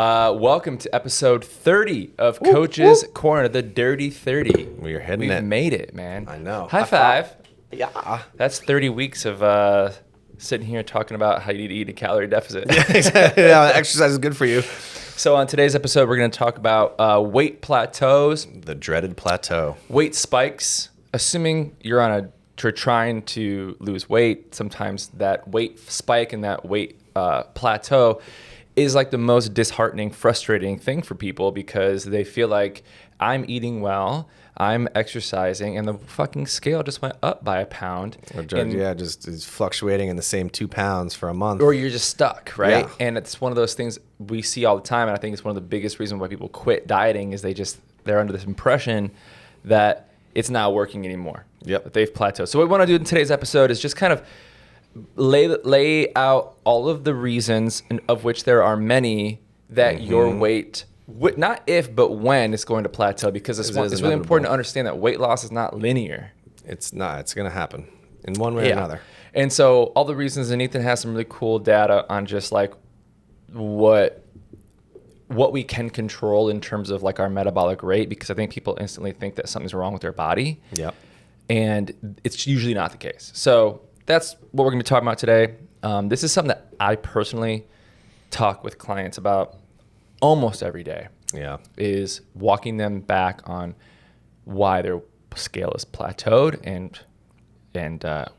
Welcome to episode 30 of Coach's Corner, the Dirty 30. We're hitting We've it. made it, man. I know. High five. Yeah. That's 30 weeks of sitting here talking about how you need to eat a calorie deficit. Yeah, exercise is good for you. So on today's episode, we're going to talk about weight plateaus, The dreaded plateau. weight spikes. Assuming you're trying to lose weight, sometimes that weight spike and that weight plateau is like the most disheartening, frustrating thing for people because they feel like I'm eating well, I'm exercising, and the fucking scale just went up by a pound. Just is fluctuating in the same 2 pounds for a month. Or you're just stuck, right? Yeah. And it's one of those things we see all the time, and I think it's one of the biggest reasons why people quit dieting is they're under this impression that it's not working anymore. Yep. That they've plateaued. So what we want to do in today's episode is just kind of lay out all of the reasons, and of which there are many, that your weight, not if, but when it's going to plateau, because it's really important to understand that weight loss is not linear. It's not. It's going to happen in one way or another. And so all the reasons, and Ethan has some really cool data on just like what we can control in terms of like our metabolic rate, because I think people instantly think that something's wrong with their body. Yep. And it's usually not the case. So that's what we're going to be talking about today. This is something that I personally talk with clients about almost every day. Yeah. Is walking them back on why their scale is plateaued and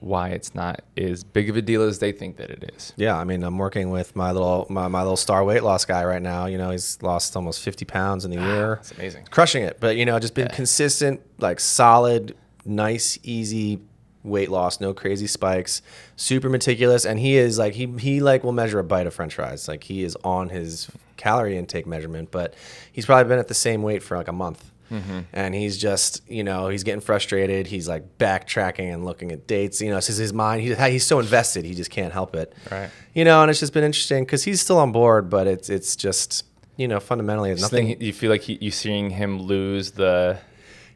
why it's not as big of a deal as they think that it is. Yeah. I mean, I'm working with my little star weight loss guy right now. You know, he's lost almost 50 pounds in a year. That's amazing. Crushing it. But, just been consistent, like solid, nice, easy weight loss, no crazy spikes, super meticulous. And he is like, he will measure a bite of French fries. Like he is on his calorie intake measurement, but he's probably been at the same weight for like a month. Mm-hmm. And he's just, he's getting frustrated. He's like backtracking and looking at dates, it's his mind. He's so invested. He just can't help it. Right. And it's just been interesting because he's still on board, but it's just, fundamentally it's nothing. You feel like you seeing him lose the...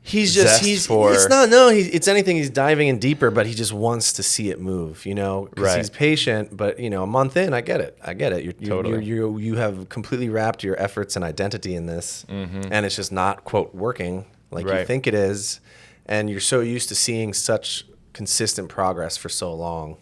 It's anything. He's diving in deeper, but he just wants to see it move, because Right. he's patient. But a month in, I get it. Totally. You have completely wrapped your efforts and identity in this, and it's just not quote working like you think it is, and you're so used to seeing such consistent progress for so long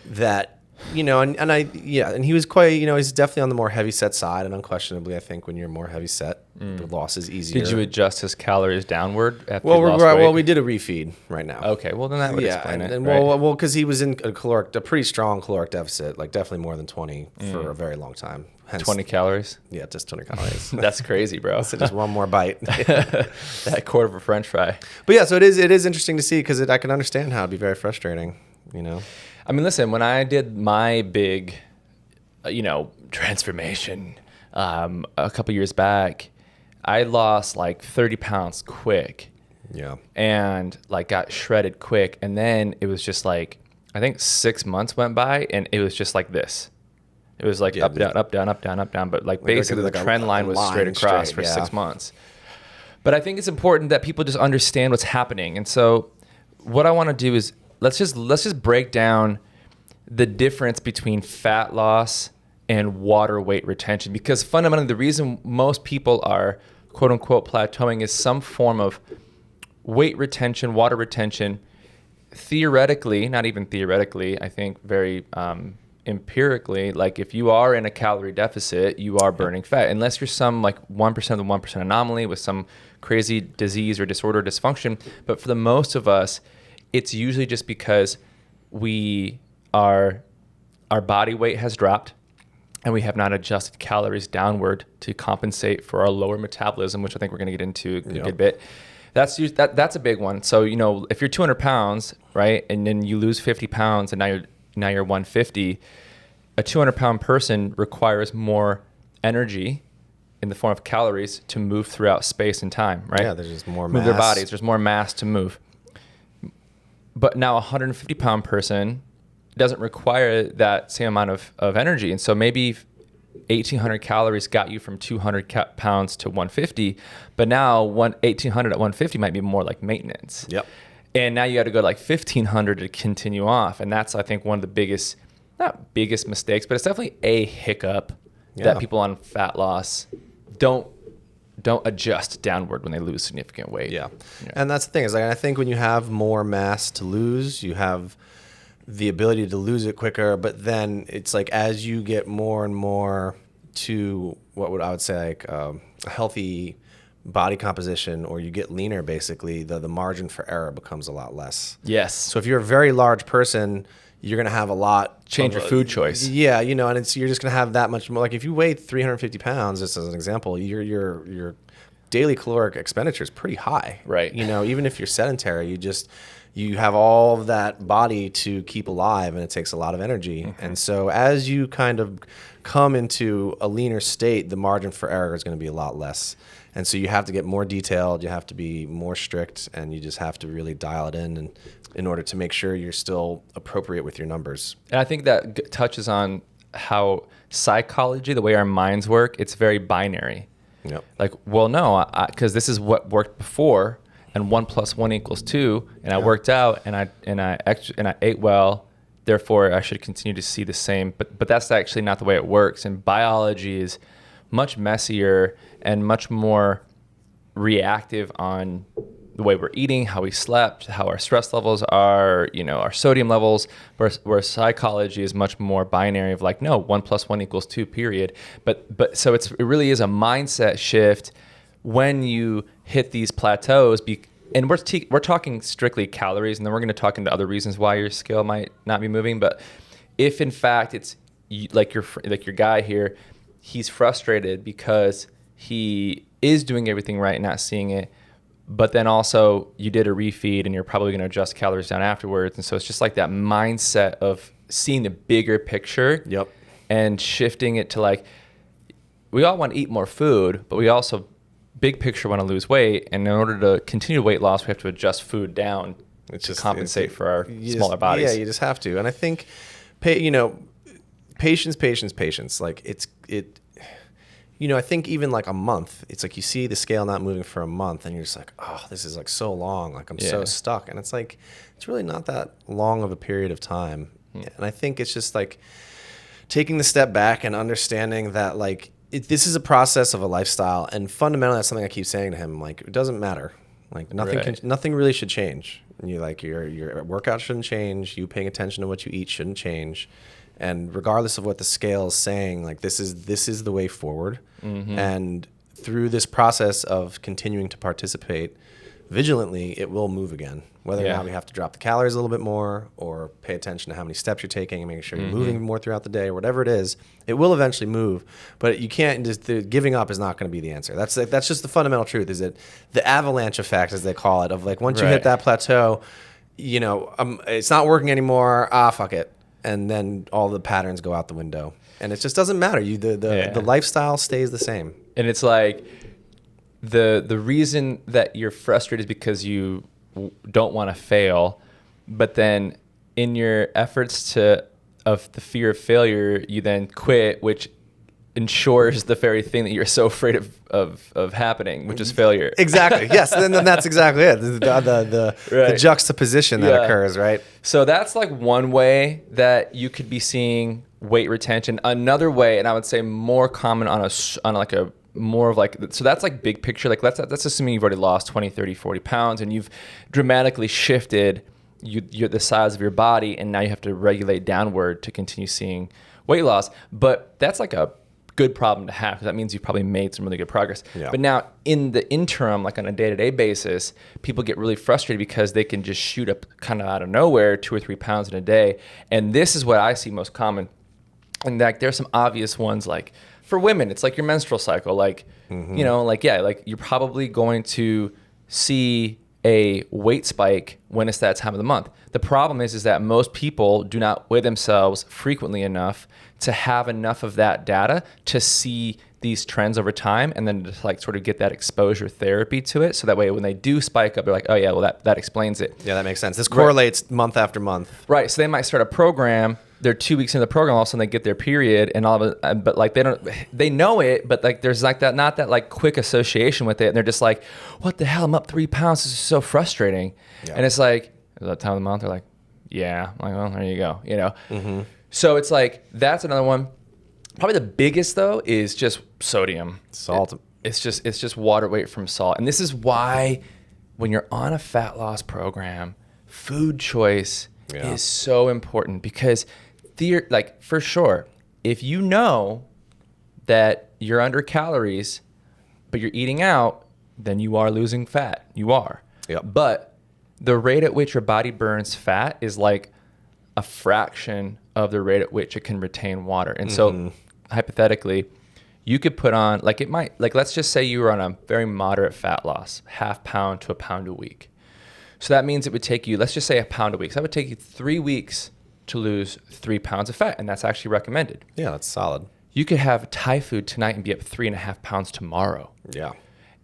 that. And he was quite, he's definitely on the more heavy set side, and unquestionably, I think when you're more heavy set, the loss is easier. Did you adjust his calories downward after Well, you lost weight? well, we did a refeed right now. Okay, well then that would explain it. And right? well, because he was in a pretty strong caloric deficit, like definitely more than 20 for a very long time. Hence, 20 calories? Yeah, just 20 calories. That's crazy, bro. So just one more bite. That quarter of a French fry. But yeah, so it is interesting to see because I can understand how it'd be very frustrating, I mean, listen, when I did my big, transformation a couple years back, I lost like 30 pounds quick. Yeah. And like got shredded quick. And then it was just like, I think 6 months went by and it was just like this. It was like up, down, up, down, up, down, up, down. But like basically the trend line was straight across for 6 months. But I think it's important that people just understand what's happening. And so what I want to do is let's just break down the difference between fat loss and water weight retention, because fundamentally the reason most people are quote unquote plateauing is some form of weight retention, water retention. Theoretically, not even theoretically, I think very empirically, like if you are in a calorie deficit, you are burning fat, unless you're some like 1% of the 1% anomaly with some crazy disease or disorder or dysfunction. But for the most of us, it's usually just because our body weight has dropped and we have not adjusted calories downward to compensate for our lower metabolism, which I think we're going to get into a good bit. That's a big one. So, if you're 200 pounds, right, and then you lose 50 pounds and now you're 150, a 200-pound person requires more energy in the form of calories to move throughout space and time, right? Yeah, there's just more mass. Move their bodies. There's more mass to move. But now a 150-pound person doesn't require that same amount of energy. And so maybe 1,800 calories got you from 200 pounds to 150, but now 1,800 at 150 might be more like maintenance. Yep. And now you got to go to like 1,500 to continue off. And that's, I think, one of the biggest, not biggest mistakes, but it's definitely a hiccup that people on fat loss don't adjust downward when they lose significant weight. Yeah. And that's the thing is, like, I think when you have more mass to lose, you have the ability to lose it quicker. But then it's like as you get more and more to I would say like a healthy body composition, or you get leaner, basically, the margin for error becomes a lot less. Yes. So if you're a very large person, you're going to have a lot. Change your food choice. Yeah, and you're just going to have that much more. Like if you weigh 350 pounds, just as an example, your daily caloric expenditure is pretty high. Right. Even if you're sedentary, you have all of that body to keep alive, and it takes a lot of energy. Mm-hmm. And so as you kind of come into a leaner state, the margin for error is going to be a lot less. And so you have to get more detailed, you have to be more strict, and you just have to really dial it in order to make sure you're still appropriate with your numbers. And I think that touches on how psychology, the way our minds work, it's very binary. Yep. Like, well, no, because this is what worked before, and 1 + 1 = 2, and I worked out, and I ate well. Therefore, I should continue to see the same. But that's actually not the way it works. And biology is much messier and much more reactive on the way we're eating, how we slept, how our stress levels are, our sodium levels, where psychology is much more binary of like, no, 1 + 1 = 2, period. But so it really is a mindset shift when you hit these plateaus. And we're talking strictly calories, and then we're going to talk into other reasons why your scale might not be moving. But if in fact it's like your guy here, he's frustrated because he is doing everything right and not seeing it, but then also you did a refeed and you're probably going to adjust calories down afterwards. And so it's just like that mindset of seeing the bigger picture. Yep. And shifting it to like, we all want to eat more food, but we also big picture want to lose weight. And in order to continue weight loss, we have to adjust food down to compensate for our smaller bodies. Yeah, you just have to. And I think, patience. Like I think even like a month, it's like you see the scale not moving for a month and you're just like, oh, this is like so long. Like I'm so stuck. And it's like, it's really not that long of a period of time. And I think it's just like taking the step back and understanding that like, this is a process of a lifestyle. And fundamentally, that's something I keep saying to him. Like, it doesn't matter. Like nothing really should change. And your workout shouldn't change. You paying attention to what you eat shouldn't change. And regardless of what the scale is saying, like this is the way forward. Mm-hmm. And through this process of continuing to participate vigilantly, it will move again. Whether or not we have to drop the calories a little bit more or pay attention to how many steps you're taking and making sure you're moving more throughout the day or whatever it is, it will eventually move. But you can't giving up is not going to be the answer. That's just the fundamental truth, is that the avalanche effect, as they call it, of like once you hit that plateau, it's not working anymore. Fuck it. And then all the patterns go out the window, and it just doesn't matter. The lifestyle stays the same. And it's like the reason that you're frustrated is because you don't want to fail, but then in your efforts of the fear of failure, you then quit, which ensures the very thing that you're so afraid of happening, which is failure. Exactly. Yes. And then that's exactly it. The juxtaposition that occurs, right? So that's like one way that you could be seeing weight retention. Another way, and I would say more common on like a more of like, so that's like big picture. Like that's assuming you've already lost 20, 30, 40 pounds and you've dramatically shifted you're the size of your body, and now you have to regulate downward to continue seeing weight loss. But that's like a good problem to have, because that means you've probably made some really good progress. Yeah. But now in the interim, like on a day-to-day basis, people get really frustrated because they can just shoot up kind of out of nowhere 2 or 3 pounds in a day. And this is what I see most common. And like there's some obvious ones, like for women, it's like your menstrual cycle. Like, like you're probably going to see a weight spike when it's that time of the month. The problem is that most people do not weigh themselves frequently enough to have enough of that data to see these trends over time, and then to like sort of get that exposure therapy to it. So that way when they do spike up, they're like, oh yeah, well that explains it. Yeah, that makes sense. This correlates month after month. Right. So they might start a program, they're 2 weeks into the program, all of a sudden they get their period, and all of it, but like they know it, but like there's like that, not that like quick association with it. And they're just like, what the hell? I'm up 3 pounds. This is so frustrating. Yeah. And it's like, is that time of the month? They're like, yeah. I'm like, well, there you go. Mm-hmm. So it's like, that's another one. Probably the biggest though is just sodium. Salt. It's just water weight from salt. And this is why when you're on a fat loss program, food choice is so important, because like for sure, if you know that you're under calories, but you're eating out, then you are losing fat. You are. Yep. But the rate at which your body burns fat is like a fraction of the rate at which it can retain water. And so hypothetically, you could put on, like it might, like let's just say you were on a very moderate fat loss, 0.5 pound to 1 pound a week. So that means it would take you, let's just say 1 pound a week. So that would take you 3 weeks to lose 3 pounds of fat. And that's actually recommended. Yeah, that's solid. You could have Thai food tonight and be up 3.5 pounds tomorrow. Yeah.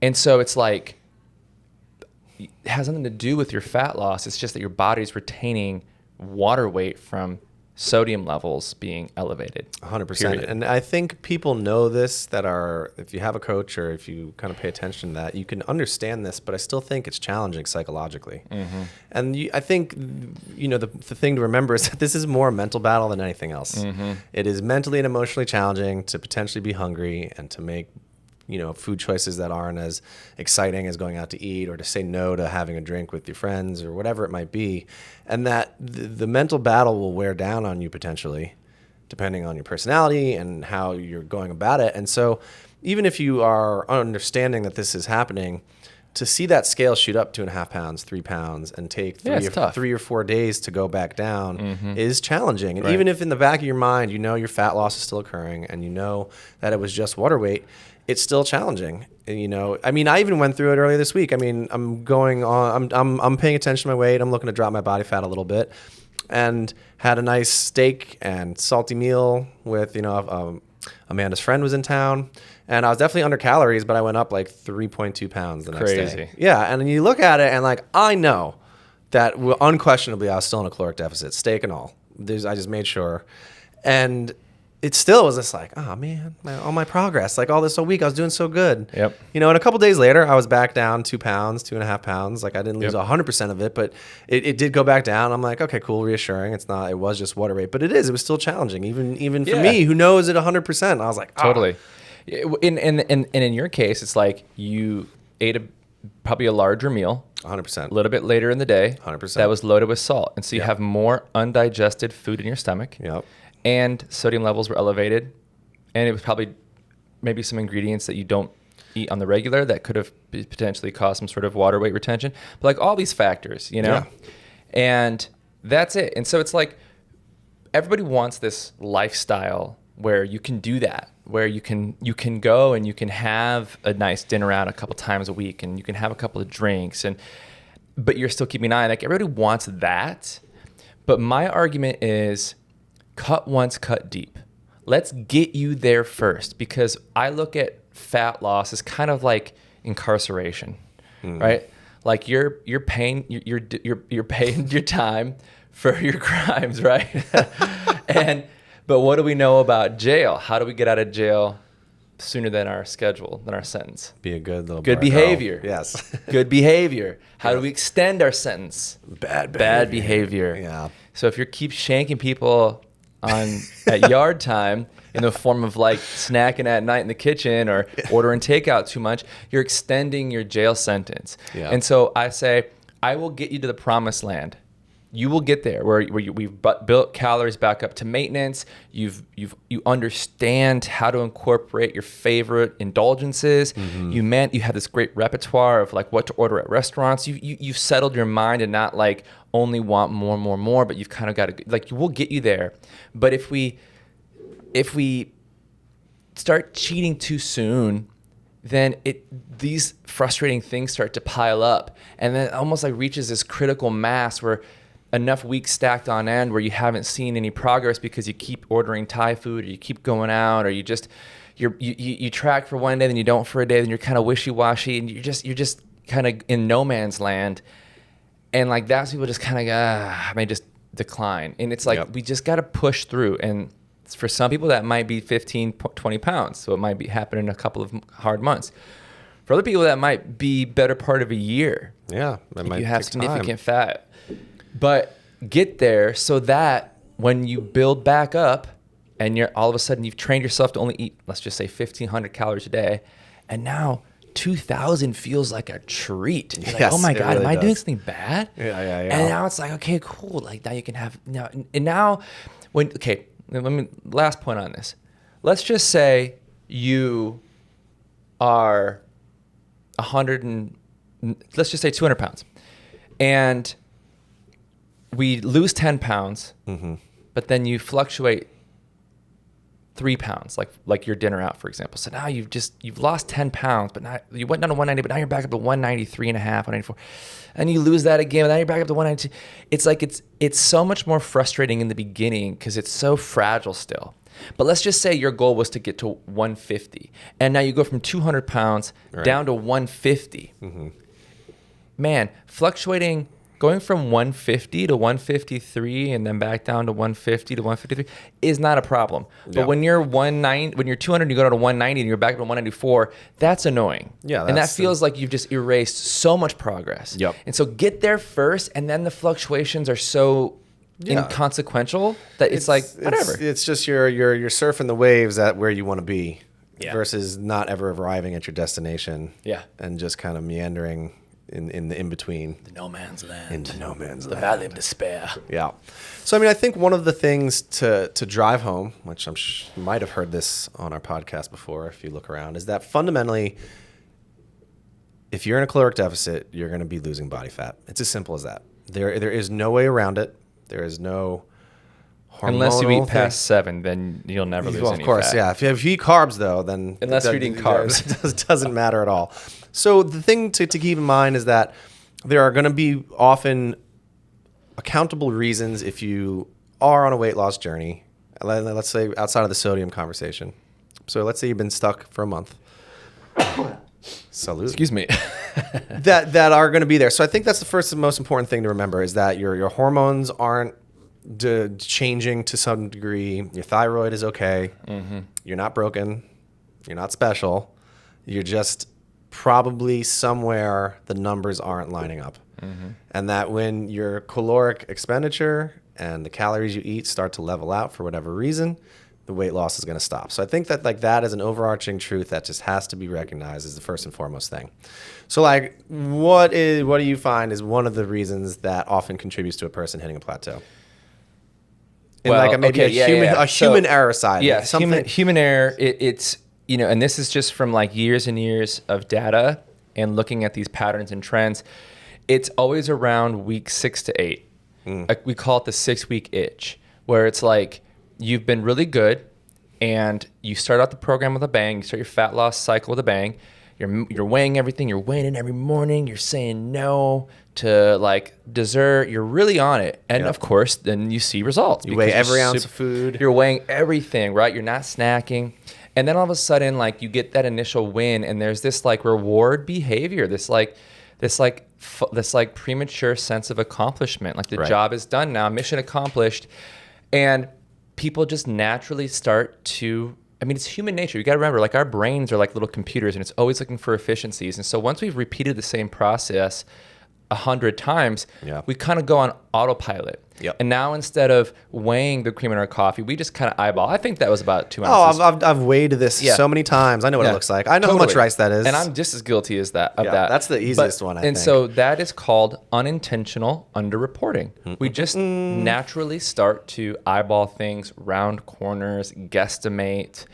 And so it's like, it has nothing to do with your fat loss. It's just that your body's retaining water weight from sodium levels being elevated. 100%. Period. And I think people know this, that are, if you have a coach or if you kind of pay attention to that, you can understand this, but I still think it's challenging psychologically. And I think, the thing to remember is that this is more a mental battle than anything else. It is mentally and emotionally challenging to potentially be hungry and to make food choices that aren't as exciting as going out to eat, or to say no to having a drink with your friends or whatever it might be. And that the mental battle will wear down on you potentially, depending on your personality and how you're going about it. And so even if you are understanding that this is happening, to see that scale shoot up 2.5 pounds, 3 pounds, and take 3 or 4 days to go back down is challenging. And even if in the back of your mind, your fat loss is still occurring and that it was just water weight, it's still challenging. And, I even went through it earlier this week. I'm going on, I'm paying attention to my weight. I'm looking to drop my body fat a little bit, and had a nice steak and salty meal with, Amanda's friend was in town, and I was definitely under calories, but I went up like 3.2 pounds the next day. Yeah. And you look at it and like, I know that unquestionably I was still in a caloric deficit, steak and all. I just made sure. And it still was just like, oh man, all my progress, like all this whole week, I was doing so good. Yep. And a couple days later, I was back down 2 pounds, 2.5 pounds. Like I didn't lose 100% of it, but it did go back down. I'm like, okay, cool, reassuring. It was just water weight, but it was still challenging, even for me, who knows it 100%. I was like, totally. In your case, it's like you ate probably a larger meal, 100%, a little bit later in the day, 100%, that was loaded with salt, and so you have more undigested food in your stomach. Yep. And sodium levels were elevated, and it was probably maybe some ingredients that you don't eat on the regular that could have potentially caused some sort of water weight retention. But like all these factors, and that's it. And so it's like everybody wants this lifestyle where you can do that, where you can go and you can have a nice dinner out a couple times a week, and you can have a couple of drinks, but you're still keeping an eye. Like everybody wants that, but my argument is, cut once, cut deep. Let's get you there first, because I look at fat loss as kind of like incarceration, right? Like you're paying you're paying your time for your crimes, right? But what do we know about jail? How do we get out of jail sooner than our schedule, than our sentence? Be a good little good behavior. Yes. Good behavior. How do we extend our sentence? Bad behavior. Yeah. So if you keep shanking people at yard time in the form of like snacking at night in the kitchen or ordering takeout too much, you're extending your jail sentence. Yeah. And so I say, I will get you to the promised land. You will get there where we've built calories back up to maintenance. You understand how to incorporate your favorite indulgences. You have this great repertoire of like what to order at restaurants. You've settled your mind and not like only want more, but you've kind of got to, like, we'll get you there. But if we start cheating too soon, then these frustrating things start to pile up, and then it almost like reaches this critical mass where enough weeks stacked on end where you haven't seen any progress because you keep ordering Thai food, or you keep going out, or you track for one day, then you don't for a day, then you're kind of wishy-washy, and you're just kind of in no man's land. And like that's people just kind of may just decline. And it's like we just got to push through. And for some people that might be 15, 20 pounds. So it might be happening in a couple of hard months. For other people that might be better part of a year. Yeah. If you have significant fat. But get there so that when you build back up, and you're all of a sudden you've trained yourself to only eat, let's just say 1,500 calories a day, and now 2,000 feels like a treat. You're like, oh my God, really am I doing something bad? Yeah. And now it's like, okay, cool. Like now you can have now let me last point on this. Let's just say you are 200 pounds, and we lose 10 pounds, but then you fluctuate 3 pounds, like your dinner out, for example. So now you've lost 10 pounds, but now you went down to 190, but now you're back up to 193 and a half, 194, and you lose that again, and now you're back up to 192. It's like it's so much more frustrating in the beginning because it's so fragile still. But let's just say your goal was to get to 150, and now you go from 200 pounds down to 150. Man, fluctuating, going from 150 to 153 and then back down to 150 to 153 is not a problem. But when you're 200 and you go down to 190 and you're back up to 194, that's annoying. Yeah, and that feels like you've just erased so much progress. Yep. And so get there first, and then the fluctuations are so inconsequential that it's like whatever. It's just you're surfing the waves at where you want to be versus not ever arriving at your destination. Yeah. And just kind of meandering in the in-between. The no man's land. Into no man's land. The valley of despair. Yeah. So, I mean, I think one of the things to drive home, which you might have heard this on our podcast before if you look around, is that fundamentally, if you're in a caloric deficit, you're going to be losing body fat. It's as simple as that. There is no way around it. There is no hormonal unless you eat past 7, then you'll never lose any fat. Of course, yeah. If you eat carbs, though, then... Unless you're eating carbs. It doesn't matter at all. So the thing to keep in mind is that there are going to be often accountable reasons if you are on a weight loss journey. Let's say outside of the sodium conversation. So let's say you've been stuck for a month. Salute. Excuse me. that are going to be there. So I think that's the first and most important thing to remember is that your hormones aren't changing to some degree. Your thyroid is okay. You're not broken. You're not special. You're just probably somewhere the numbers aren't lining up. And that when your caloric expenditure and the calories you eat start to level out for whatever reason, the weight loss is going to stop. So I think that that is an overarching truth that just has to be recognized as the first and foremost thing. So what do you find is one of the reasons that often contributes to a person hitting a plateau? In a human error side. Yeah, human error. It's and this is just from years and years of data and looking at these patterns and trends. It's always around week 6 to 8. We call it the 6-week itch, where it's like you've been really good and you start out the program with a bang. You start your fat loss cycle with a bang. You're weighing everything. You're weighing in every morning. You're saying no to dessert. You're really on it. And of course, then you see results. You weigh every ounce of food. You're weighing everything, right? You're not snacking. And then all of a sudden, you get that initial win and there's this reward behavior, this premature sense of accomplishment. The job is done now, mission accomplished. And people just naturally start to, it's human nature. You got to remember, our brains are like little computers and it's always looking for efficiencies. And so once we've repeated the same process 100 times, we kind of go on autopilot. And now instead of weighing the cream in our coffee, we just kind of eyeball. I think that was about 2 ounces. I've weighed this so many times. I know what it looks like. I know how much rice that is. And I'm just as guilty as that. That's the easiest one, I think. And so that is called unintentional underreporting. We just naturally start to eyeball things, round corners, guesstimate,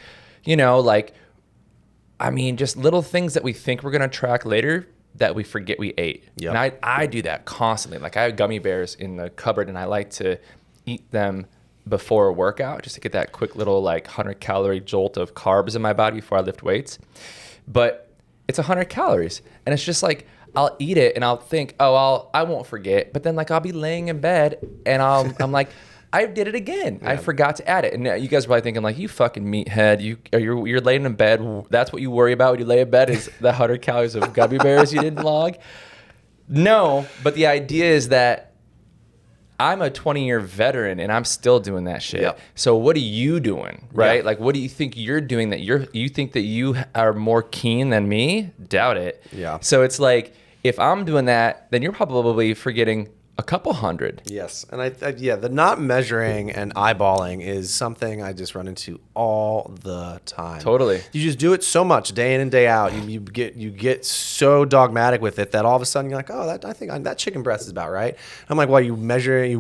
just little things that we think we're going to track later that we forget we ate. And I do that constantly. I have gummy bears in the cupboard and I like to eat them before a workout just to get that quick little 100-calorie jolt of carbs in my body before I lift weights. But it's 100 calories and it's just I'll eat it and I'll think, I won't forget. But then I'll be laying in bed and I'm like, I did it again. I forgot to add it. And you guys are probably thinking you fucking meathead. You're laying in bed. That's what you worry about when you lay in bed is the 100 calories of gummy bears you didn't log. No, but the idea is that I'm a 20-year veteran and I'm still doing that shit. So what are you doing, right? What do you think you're doing that you think that you are more keen than me? Doubt it. So it's if I'm doing that, then you're probably forgetting a couple hundred. Yes. And the not measuring and eyeballing is something I just run into all the time. Totally. You just do it so much day in and day out. You get so dogmatic with it that all of a sudden you're like, oh, I think that chicken breast is about right. I'm like, well, you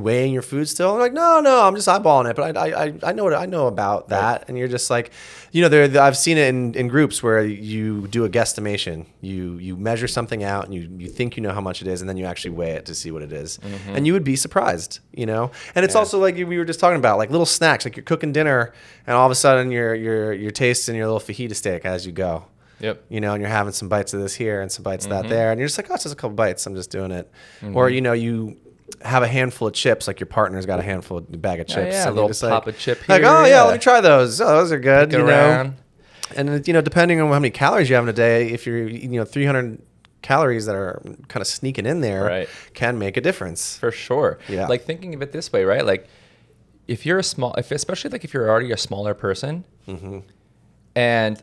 weighing your food still? I'm like, no, I'm just eyeballing it. But I know about that. Right. And you're just like, I've seen it in groups where you do a guesstimation. You measure something out and you think you know how much it is, and then you actually weigh it to see what it is. Mm-hmm. And you would be surprised, And it's also like we were just talking about, like little snacks, like you're cooking dinner and all of a sudden you're tasting your little fajita steak as you go. Yep. And you're having some bites of this here and some bites of that there. And you're just like, oh, it's just a couple bites. I'm just doing it. Mm-hmm. Or, you have a handful of chips, like your partner's got a bag of chips. Yeah, a little pop of chip here. Like, oh, yeah, let me try those. Oh, those are good. Around. And, depending on how many calories you have in a day, if you're, 300 calories that are kind of sneaking in there, right, can make a difference. For sure. Yeah. Like thinking of it this way, right? Like if you're especially like if you're already a smaller person, mm-hmm, and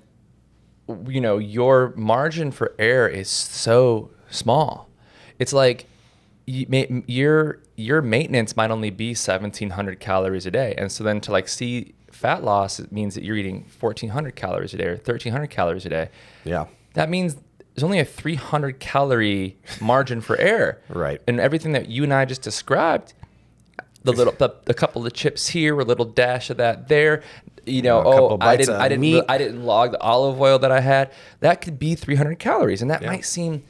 your margin for error is so small, it's like your maintenance might only be 1,700 calories a day, and so then to like see fat loss, it means that you're eating 1,400 calories a day or 1,300 calories a day. Yeah. That means there's only a 300 calorie margin for error. Right. And everything that you and I just described, the couple of chips here, a little dash of that there, I didn't log the olive oil that I had. That could be 300 calories, and that might seem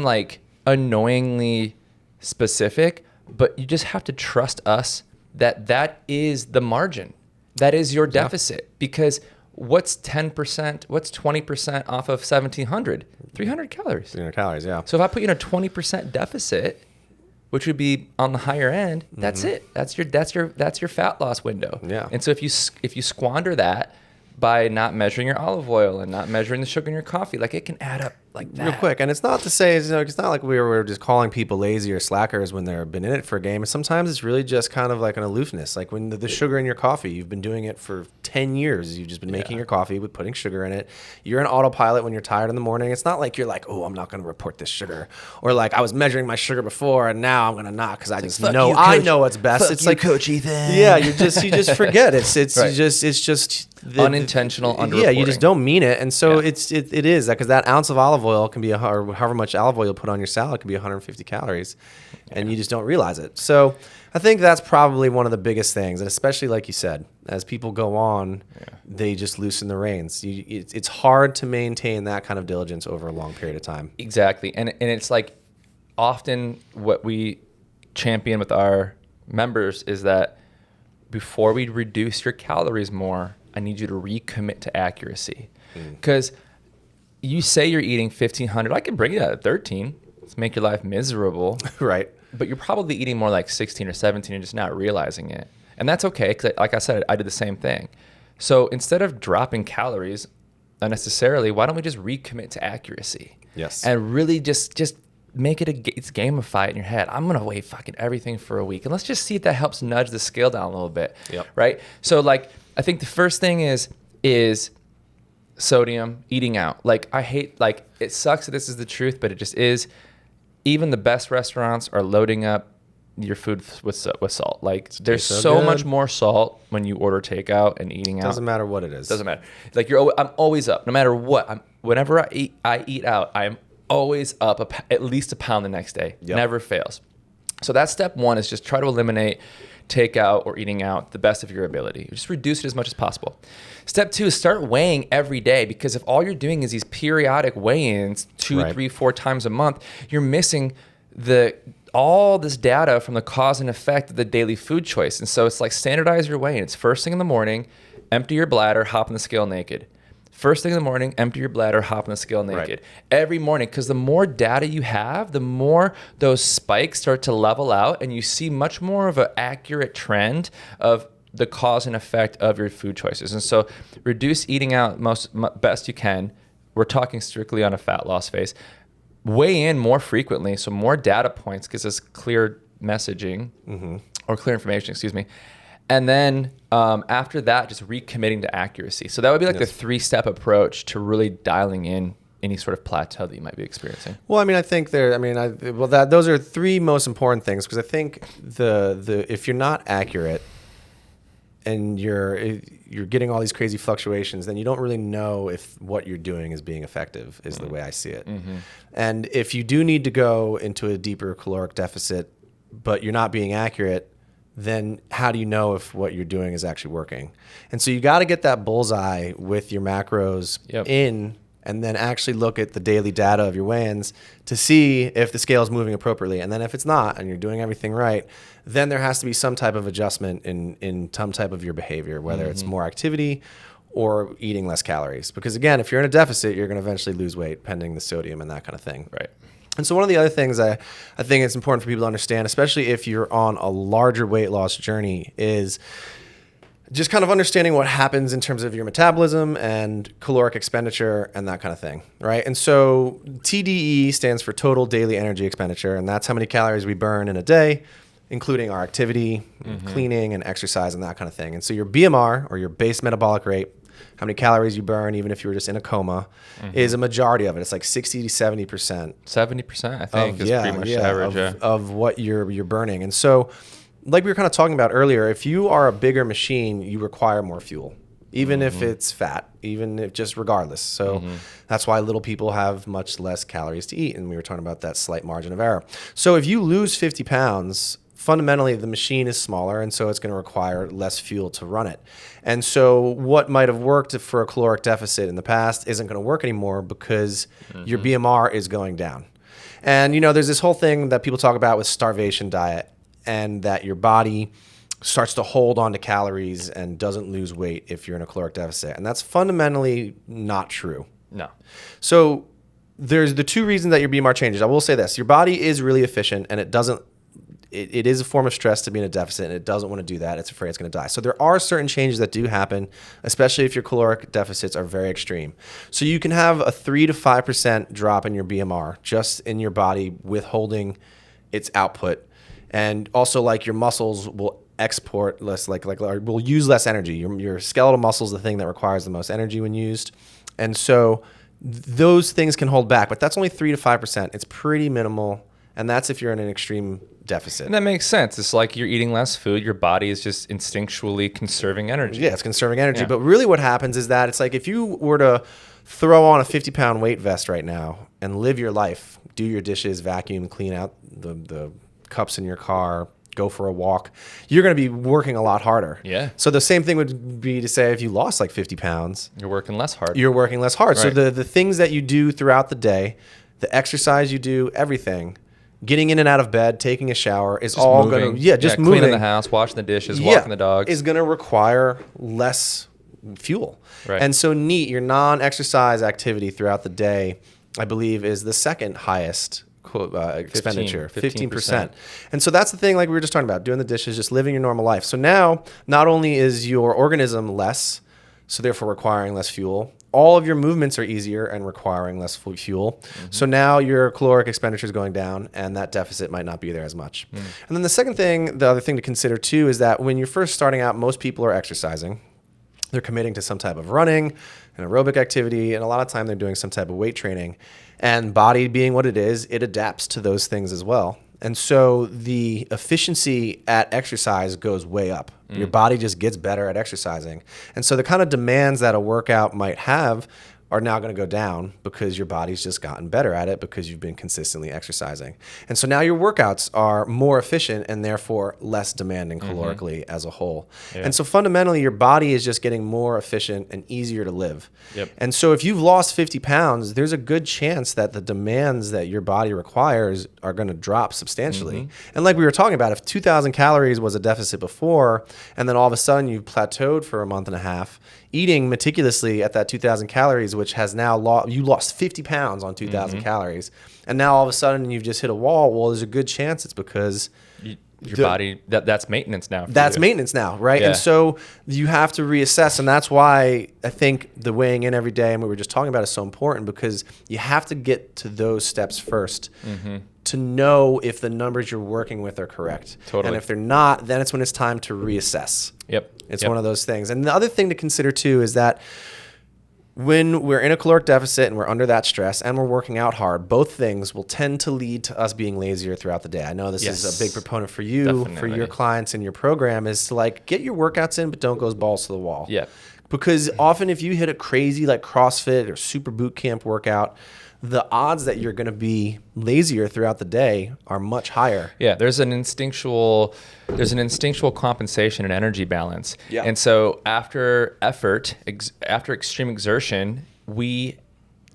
like annoyingly specific, but you just have to trust us that is the margin. That is your deficit, because what's 10%, what's 20% off of 1,700? 300 calories. 300 calories, yeah. So if I put you in a 20% deficit, which would be on the higher end, that's it. That's your fat loss window. Yeah. And so if you squander that by not measuring your olive oil and not measuring the sugar in your coffee, like it can add up like that. Real quick. And it's not to say, it's not like we were just calling people lazy or slackers when they've been in it for a game. Sometimes it's really just kind of like an aloofness. Like when the sugar in your coffee, you've been doing it for 10 years. You've just been making your coffee with putting sugar in it. You're in autopilot when you're tired in the morning. It's not like you're like, oh, I'm not going to report this sugar. Or like I was measuring my sugar before and now I'm going to not because I just know I know what's best. It's like Coach Ethan. Yeah, you just forget. It's Right. just unintentional underreporting. Yeah, you just don't mean it. And so it is because that ounce of olive oil can be or however much olive oil you put on your salad can be 150 calories, and you just don't realize it. So I think that's probably one of the biggest things, and especially like you said, as people go on, they just loosen the reins. It's hard to maintain that kind of diligence over a long period of time. Exactly, and it's like often what we champion with our members is that before we reduce your calories more, I need you to recommit to accuracy, because you say you're eating 1,500. I can bring you that at 13. Let's make your life miserable. Right. But you're probably eating more like 16 or 17 and just not realizing it. And that's okay, because like I said, I did the same thing. So instead of dropping calories unnecessarily, why don't we just recommit to accuracy? Yes. And really just make it it's gamify it in your head. I'm going to weigh fucking everything for a week. And let's just see if that helps nudge the scale down a little bit. Yep. Right? So like, I think the first thing is sodium, eating out. Like I hate, like it sucks that this is the truth, but it just is. Even the best restaurants are loading up your food with salt. Like there's so much more salt when you order takeout and eating out. Doesn't matter what it is. Doesn't matter. Like I'm always up, no matter what. Whenever I eat out, I'm always up at least a pound the next day. Yep. Never fails. So that's step one, is just try to eliminate takeout or eating out the best of your ability. Just reduce it as much as possible. Step two is start weighing every day, because if all you're doing is these periodic weigh-ins 2, 3, 4 times a month, you're missing all this data from the cause and effect of the daily food choice. And so it's like standardize your weigh-in. It's first thing in the morning, empty your bladder, hop on the scale naked. First thing in the morning, empty your bladder, hop on the scale naked. Right. Every morning, because the more data you have, the more those spikes start to level out, and you see much more of an accurate trend of the cause and effect of your food choices. And so reduce eating out best you can. We're talking strictly on a fat loss phase. Weigh in more frequently, so more data points gives us clear messaging, or clear information, excuse me. And then after that, just recommitting to accuracy. So that would be like the 3-step approach to really dialing in any sort of plateau that you might be experiencing? Well, I mean, I think those are three most important things, because I think if you're not accurate and you're getting all these crazy fluctuations, then you don't really know if what you're doing is being effective, is the way I see it. And if you do need to go into a deeper caloric deficit, but you're not being accurate, then how do you know if what you're doing is actually working? And so you got to get that bullseye with your macros in, and then actually look at the daily data of your weigh-ins to see if the scale is moving appropriately. And then if it's not, and you're doing everything right, then there has to be some type of adjustment in some type of your behavior, whether it's more activity or eating less calories. Because again, if you're in a deficit, you're going to eventually lose weight pending the sodium and that kind of thing. Right. And so one of the other things I think it's important for people to understand, especially if you're on a larger weight loss journey, is just kind of understanding what happens in terms of your metabolism and caloric expenditure and that kind of thing, right? And so TDE stands for total daily energy expenditure, and that's how many calories we burn in a day, including our activity, cleaning, and exercise, and that kind of thing. And so your BMR, or your base metabolic rate, how many calories you burn, even if you were just in a coma, is a majority of it. It's like 60 to 70%. 70%, I think, is pretty much the average. Of what you're burning. And so, like we were kind of talking about earlier, if you are a bigger machine, you require more fuel, even if it's fat, even if just regardless. So that's why little people have much less calories to eat. And we were talking about that slight margin of error. So if you lose 50 pounds, fundamentally the machine is smaller, and so it's going to require less fuel to run it. And so what might have worked for a caloric deficit in the past isn't going to work anymore, because your BMR is going down. And, there's this whole thing that people talk about with starvation diet, and that your body starts to hold on to calories and doesn't lose weight if you're in a caloric deficit. And that's fundamentally not true. No. So there's the two reasons that your BMR changes. I will say this: your body is really efficient, and it is a form of stress to be in a deficit, and it doesn't want to do that. It's afraid it's going to die. So there are certain changes that do happen, especially if your caloric deficits are very extreme. So you can have a 3 to 5% drop in your BMR just in your body withholding its output. And also, like, your muscles will export less, will use less energy. Your skeletal muscle is the thing that requires the most energy when used. And so those things can hold back, but that's only 3 to 5%. It's pretty minimal. And that's if you're in an extreme deficit. And that makes sense. It's like you're eating less food. Your body is just instinctually conserving energy. Yeah, it's conserving energy. Yeah. But really what happens is that it's like if you were to throw on a 50-pound weight vest right now and live your life, do your dishes, vacuum, clean out the cups in your car, go for a walk, you're going to be working a lot harder. Yeah. So the same thing would be to say if you lost like 50 pounds. You're working less hard. You're working less hard. Right. So the things that you do throughout the day, the exercise you do, everything, getting in and out of bed, taking a shower is just all going to, just moving. Cleaning the house, washing the dishes, walking the dogs. Is going to require less fuel. Right. And so your non-exercise activity throughout the day, I believe, is the second highest expenditure, 15%. And so that's the thing, like we were just talking about, doing the dishes, just living your normal life. So now, not only is your organism less, so therefore requiring less fuel, all of your movements are easier and requiring less fuel. So now your caloric expenditure is going down, and that deficit might not be there as much. And then the other thing to consider too, is that when you're first starting out, most people are exercising. They're committing to some type of running, an aerobic activity, and a lot of time they're doing some type of weight training. And body being what it is, it adapts to those things as well. And so the efficiency at exercise goes way up. Your body just gets better at exercising. And so the kind of demands that a workout might have are now going to go down because your body's just gotten better at it because you've been consistently exercising. And so now your workouts are more efficient and therefore less demanding calorically as a whole. Yeah. And so fundamentally, your body is just getting more efficient and easier to live. Yep. And so if you've lost 50 pounds, there's a good chance that the demands that your body requires are going to drop substantially. And like we were talking about, if 2,000 calories was a deficit before, and then all of a sudden you've plateaued for a month and a half, eating meticulously at that 2,000 calories, which has now you lost 50 pounds on 2,000 calories, and now all of a sudden you've just hit a wall. Well, there's a good chance it's because your body, that's maintenance now. That's maintenance now, right? Yeah. And so you have to reassess, and that's why I think the weighing in every day, and what we were just talking about, is so important, because you have to get to those steps first to know if the numbers you're working with are correct. Totally. And if they're not, then it's when it's time to reassess. Yep. It's one of those things. And the other thing to consider too is that when we're in a caloric deficit and we're under that stress and we're working out hard, both things will tend to lead to us being lazier throughout the day. I know this is a big proponent for you, definitely. For your clients in your program, is to like get your workouts in, but don't go balls to the wall. Yeah. Because often if you hit a crazy like CrossFit or super boot camp workout, the odds that you're going to be lazier throughout the day are much higher. Yeah, there's an instinctual compensation and energy balance. Yeah. And so after effort, after extreme exertion, we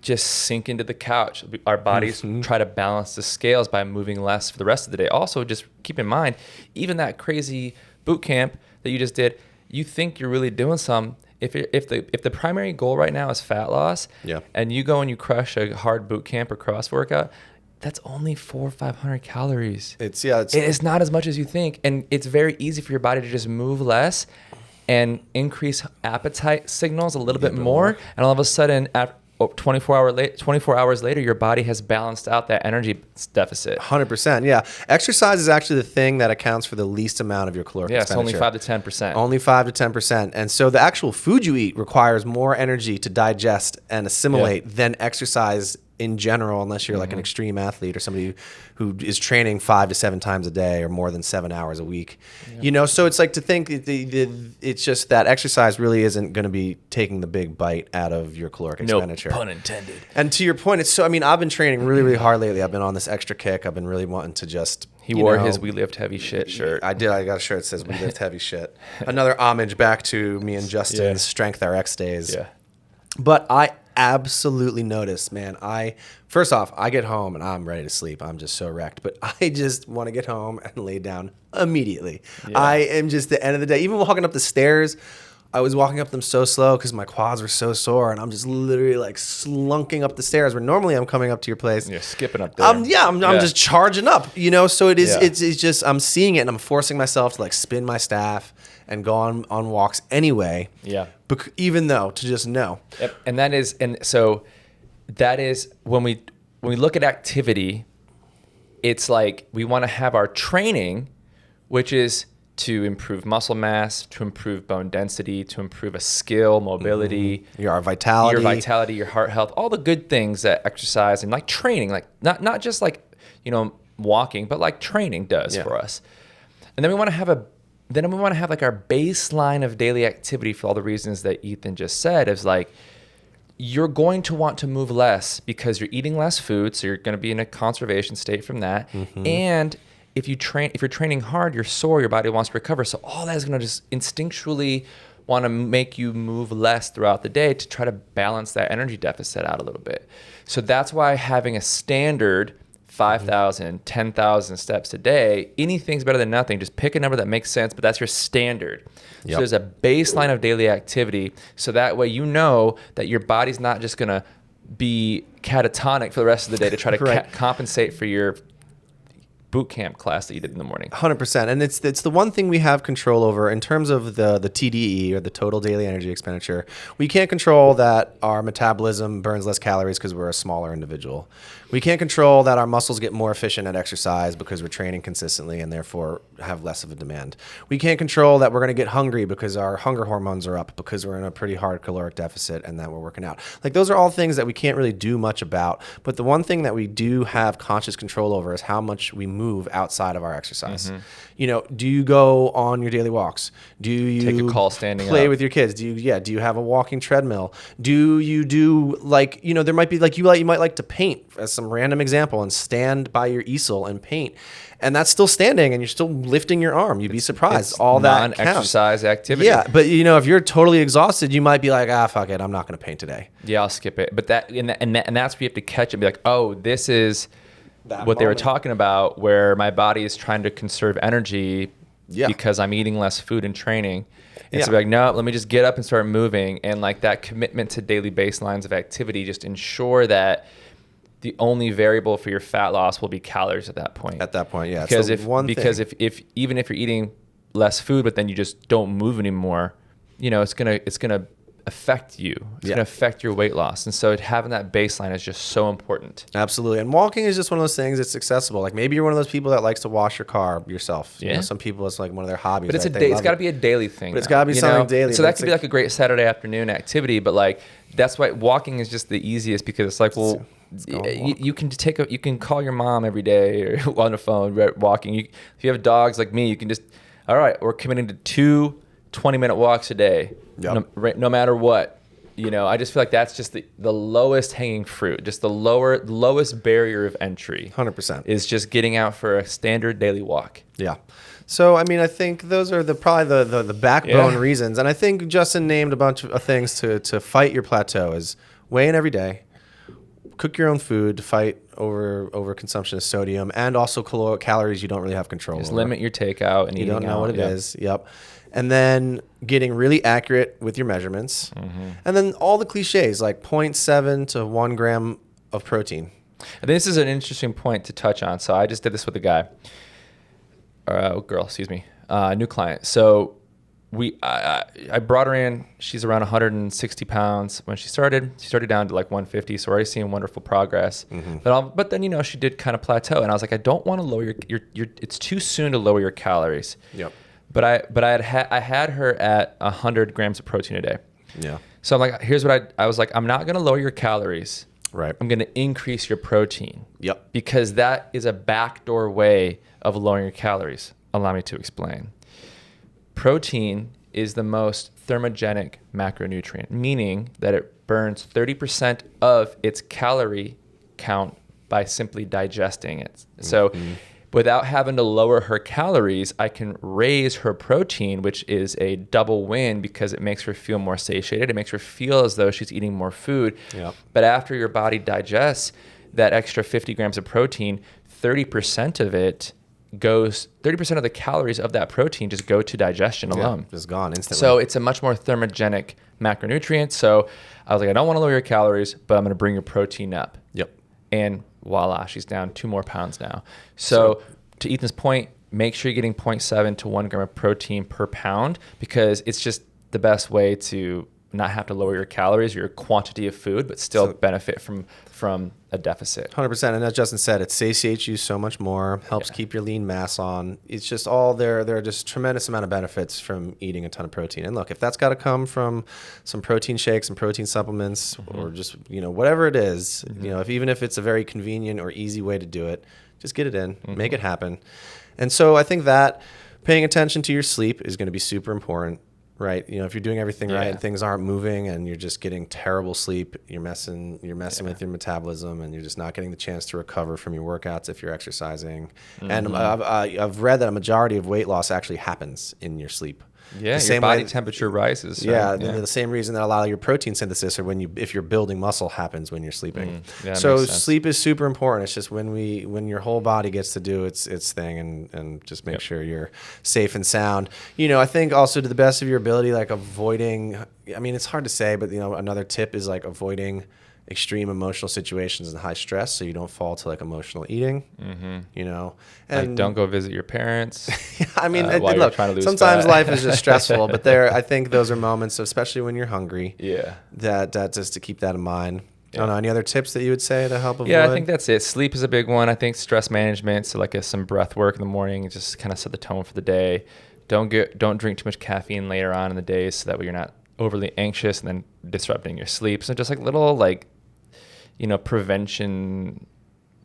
just sink into the couch. Our bodies try to balance the scales by moving less for the rest of the day. Also, just keep in mind, even that crazy boot camp that you just did, you think you're really doing some. If the primary goal right now is fat loss, and you go and you crush a hard boot camp or cross workout, that's only 400 or 500 calories. It's not as much as you think, and it's very easy for your body to just move less and increase appetite signals a little bit more, and all of a sudden, 24 hours later, your body has balanced out that energy deficit. 100%, yeah. Exercise is actually the thing that accounts for the least amount of your caloric expenditure. It's only 5 to 10%. Only 5 to 10%. And so the actual food you eat requires more energy to digest and assimilate than exercise in general, unless you're like an extreme athlete or somebody who is training 5 to 7 times a day or more than 7 hours a week. You know, so it's like to think it's just that exercise really isn't going to be taking the big bite out of your caloric expenditure. No pun intended. And to your point, it's so, I mean, I've been training really, really hard lately. I've been on this extra kick. I've been really wanting to just... He wore his We Lift Heavy Shit shirt. I did. I got a shirt that says We Lift Heavy Shit. Another homage back to me and Justin's Strength RX days. Yeah. But I absolutely noticed, man. First off, I get home and I'm ready to sleep. I'm just so wrecked. But I just want to get home and lay down immediately. Yeah. I am just the end of the day. Even walking up the stairs, I was walking up them so slow because my quads were so sore, and I'm just literally like slunking up the stairs where normally I'm coming up to your place. You're skipping up there. I'm just charging up, you know. So it is. It's just I'm seeing it, and I'm forcing myself to like spin my staff and go on walks anyway. Yeah. Even though to just know. Yep. That is when we look at activity, it's like we want to have our training, which is to improve muscle mass, to improve bone density, to improve a skill, mobility, your vitality, your heart health, all the good things that exercise and like training, like not just like, you know, walking, but like training does for us. And then we want to have like our baseline of daily activity for all the reasons that Ethan just said, is like, you're going to want to move less because you're eating less food. So you're going to be in a conservation state from that. And if you're training hard, you're sore, your body wants to recover. So all that is going to just instinctually want to make you move less throughout the day to try to balance that energy deficit out a little bit. So that's why having a standard 5,000, 10,000 steps a day, anything's better than nothing. Just pick a number that makes sense, but that's your standard. So there's a baseline of daily activity. So that way you know that your body's not just going to be catatonic for the rest of the day to try to compensate for your boot camp class that you did in the morning. 100%. And it's the one thing we have control over in terms of the TDE, or the total daily energy expenditure. We can't control that our metabolism burns less calories because we're a smaller individual. We can't control that our muscles get more efficient at exercise because we're training consistently and therefore have less of a demand. We can't control that we're going to get hungry because our hunger hormones are up because we're in a pretty hard caloric deficit and that we're working out. Like, those are all things that we can't really do much about. But the one thing that we do have conscious control over is how much we move outside of our exercise. You know, do you go on your daily walks? Do you take a call standing play up with your kids? Do you have a walking treadmill? Do you do, like, you know, there might be like you might like to paint, as some random example, and stand by your easel and paint. And that's still standing and you're still lifting your arm. You'd be surprised. All that counts. Non-exercise activity. Yeah, but you know, if you're totally exhausted, you might be like, fuck it, I'm not going to paint today. Yeah, I'll skip it. But that's where you have to catch it and be like, oh, this is what they were talking about, where my body is trying to conserve energy because I'm eating less food and training. And so be like, no, let me just get up and start moving. And like that commitment to daily baselines of activity, just ensure that the only variable for your fat loss will be calories at that point. At that point, yeah. Because if even if you're eating less food, but then you just don't move anymore, you know, it's gonna affect you. It's going to affect your weight loss. And so having that baseline is just so important. Absolutely. And walking is just one of those things that's accessible. Like maybe you're one of those people that likes to wash your car yourself. Yeah. You know, some people, it's like one of their hobbies. But it's got to be a daily thing. But it's got to be something daily. So that could be like a great Saturday afternoon activity. But like, that's why walking is just the easiest, because it's like, well, you can call your mom every day or on the phone walking. If you have dogs like me, you can just, all right, we're committing to 2 20-minute walks a day, no matter what. You know, I just feel like that's just the lowest hanging fruit, just the lowest barrier of entry. 100% is just getting out for a standard daily walk. Yeah. So, I mean, I think those are probably the backbone reasons. And I think Justin named a bunch of things to fight your plateau is weigh in every day, cook your own food to fight over consumption of sodium, and also calories you don't really have control Just over. limit your takeout and you eating don't know out. what it is. Yep. And then getting really accurate with your measurements. Mm-hmm. And then all the cliches like 0.7 to 1 gram of protein. I think this is an interesting point to touch on. So I just did this with a guy, new client. So I brought her in. She's around 160 pounds when she started. She started down to like 150. So we're already seeing wonderful progress. Mm-hmm. But then, you know, she did kind of plateau. And I was like, I don't want to lower your it's too soon to lower your calories. Yep. But I had her at 100 grams of protein a day. Yeah. So I'm like, here's what I was like, I'm not going to lower your calories. Right. I'm going to increase your protein. Yep. Because that is a backdoor way of lowering your calories. Allow me to explain. Protein is the most thermogenic macronutrient, meaning that it burns 30% of its calorie count by simply digesting it. So without having to lower her calories, I can raise her protein, which is a double win because it makes her feel more satiated. It makes her feel as though she's eating more food. Yep. But after your body digests that extra 50 grams of protein, 30% of the calories of that protein just go to digestion alone. Just gone instantly. So it's a much more thermogenic macronutrient. So I was like, I don't want to lower your calories, but I'm going to bring your protein up. Yep. And voila, she's down 2 more pounds now. So to Ethan's point, make sure you're getting 0.7 to 1 gram of protein per pound, because it's just the best way to not have to lower your calories or your quantity of food, but still benefit from a deficit. 100%. And as Justin said, it satiates you so much more, helps keep your lean mass on. It's just all there are just tremendous amount of benefits from eating a ton of protein. And look, if that's got to come from some protein shakes and protein supplements, or just, you know, whatever it is, you know, even if it's a very convenient or easy way to do it, just get it in, make it happen. And so I think that paying attention to your sleep is going to be super important. Right, you know, if you're doing everything right and things aren't moving and you're just getting terrible sleep, you're messing with your metabolism, and you're just not getting the chance to recover from your workouts if you're exercising. And I've read that a majority of weight loss actually happens in your sleep. Yeah, your body temperature rises. Right? The same reason that a lot of your protein synthesis, or if you're building muscle, happens when you're sleeping. So sleep is super important. It's just when your whole body gets to do its thing, and just make sure you're safe and sound. You know, I think also to the best of your ability, like avoiding. I mean, it's hard to say, but you know, another tip is like avoiding extreme emotional situations and high stress, so you don't fall to like emotional eating. You know, and like don't go visit your parents. I mean, look, trying to lose sometimes fat. life is just stressful, but I think those are moments, especially when you're hungry. Yeah. That just to keep that in mind. I don't know, any other tips that you would say to help avoid? Yeah, I think that's it. Sleep is a big one. I think stress management, so like some breath work in the morning, just kind of set the tone for the day. Don't drink too much caffeine later on in the day, so that way you're not overly anxious and then disrupting your sleep. So just like little prevention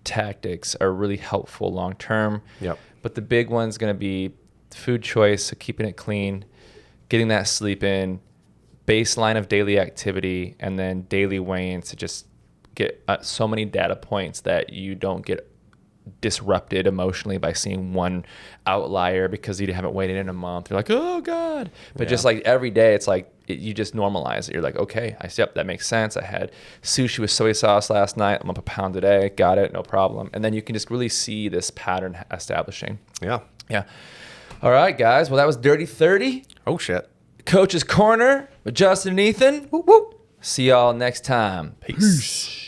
tactics are really helpful long term. Yep. But the big one's going to be food choice, so keeping it clean, getting that sleep in, baseline of daily activity, and then daily weigh-ins to just get so many data points that you don't get disrupted emotionally by seeing one outlier because you haven't weighed in a month. You're like, oh God. But just like every day, it's like you just normalize it. You're like, okay, that makes sense. I had sushi with soy sauce last night. I'm up a pound a day. Got it. No problem. And then you can just really see this pattern establishing. Yeah. All right, guys. Well, that was Dirty 30. Oh, shit. Coach's Corner with Justin and Ethan. Woo, woo. See y'all next time. Peace.